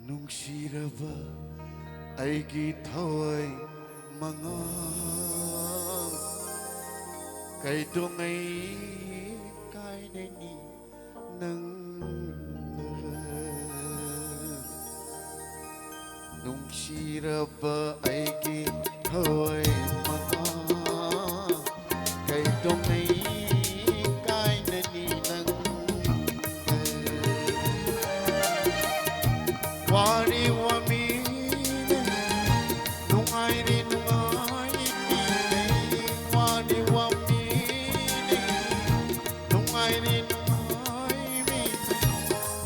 ꯅꯨꯡꯁꯤꯔꯕ ꯑꯩꯒꯤ ꯊꯋꯥꯏ ꯃꯉꯥꯜ ꯀꯩꯗꯧꯉꯩ ꯀꯥꯏꯅꯅꯤ ꯅꯪꯒ ꯅꯨꯡꯁꯤꯔꯕ ꯑꯩꯒꯤ ꯊꯋꯥꯏ ꯃꯉꯥꯜ ꯀꯩꯗꯧꯉꯩ ꯀꯥꯏꯅꯅꯤ ꯅꯪꯒ ꯋꯥꯔꯤ ꯋꯥꯃꯤꯅ ꯅꯨꯡꯉꯥꯏꯔꯤ ꯅꯨꯡꯉꯥꯏꯔꯤ ꯋꯥꯔꯤ ꯋꯥꯃꯤꯅ ꯅꯨꯡꯉꯥꯏꯔꯤ ꯅꯨꯡꯉꯥꯏꯔꯤ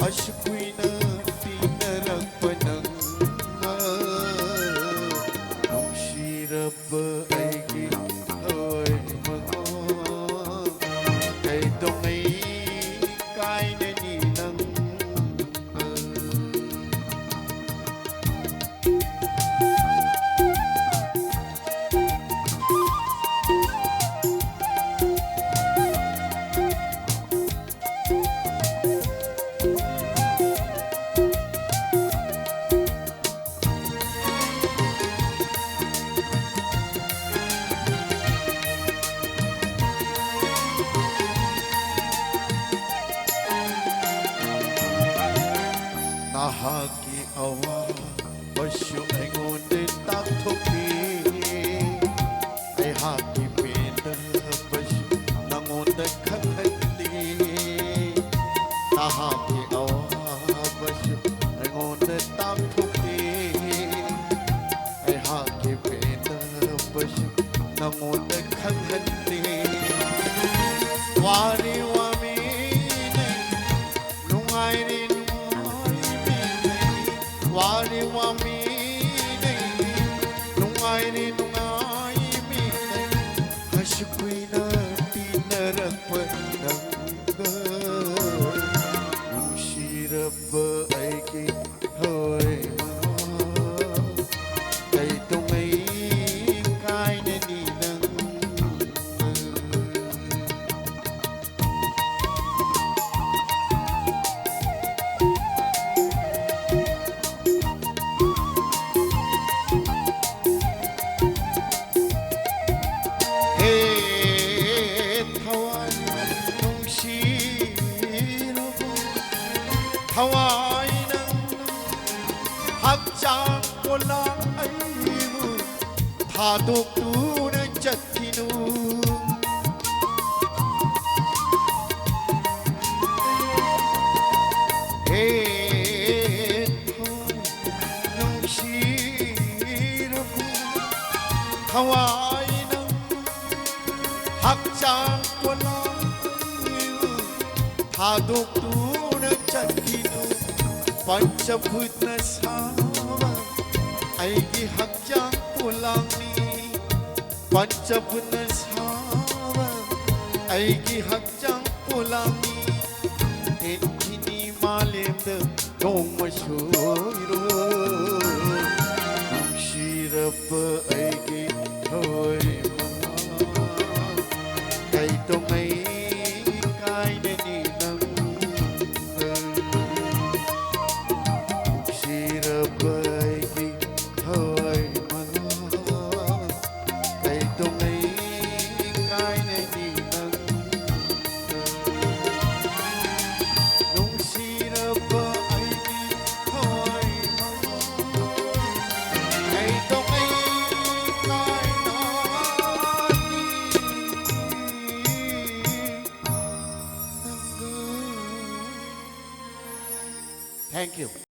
ꯑꯁꯨꯛ ꯀꯨꯏꯅ ꯇꯤꯟꯅꯔꯛꯄ ꯅꯪꯒ ꯅꯨꯡꯁꯤꯔꯕ ꯑꯩꯒꯤ ꯊꯋꯥꯏ ꯃꯉꯥꯜ ꯀꯩꯗꯧꯉꯩ ꯀꯥꯏꯅꯅꯤ ꯅꯪꯒ 나하기 어와버쇼 앵온데 딱토끼 애하기 빈다버쇼 낭온데 칸할리 나하기 어와버쇼 앵온데 딱토끼 애하기 빈다버쇼 낭온데 칸할리 와리와미네 룽아이리 와리 와미네 නුꯡꯉꯥꯏꯔꯤ ꯅꯨꯡꯉꯥꯏꯃꯤꯅꯦ ꯑꯁꯨꯛ ꯀꯨꯏꯅ ꯇꯤꯟꯅꯔꯛꯄ ꯅꯪꯒ ꯅꯨꯡꯁꯤꯔꯕ ꯑꯩꯒꯤ ꯊꯋꯥꯏ ꯃꯉꯥꯜ ꯀꯩꯗꯧꯉꯩ ꯀꯥꯏꯅꯅꯤ ꯅꯪꯒ 하와이는 학장 올라 아이고 다독두는 젖히누 하와이는 학장 올라 아이고 다독두는 젖히누 पंचभूत सावा ऐगी हक्जा पुलांगनी पंचभूत सावा ऐगी हक्जा पुलांगनी इंचिनी मालेंद नोमशोरो नुंशिरब ऐगी थोय मङाल कैदोङै कायननी Baby, hoy mangala, kay tungay kay naninang nung siraba ay di hoy mangala, kay tungay kay naninang. Thank you.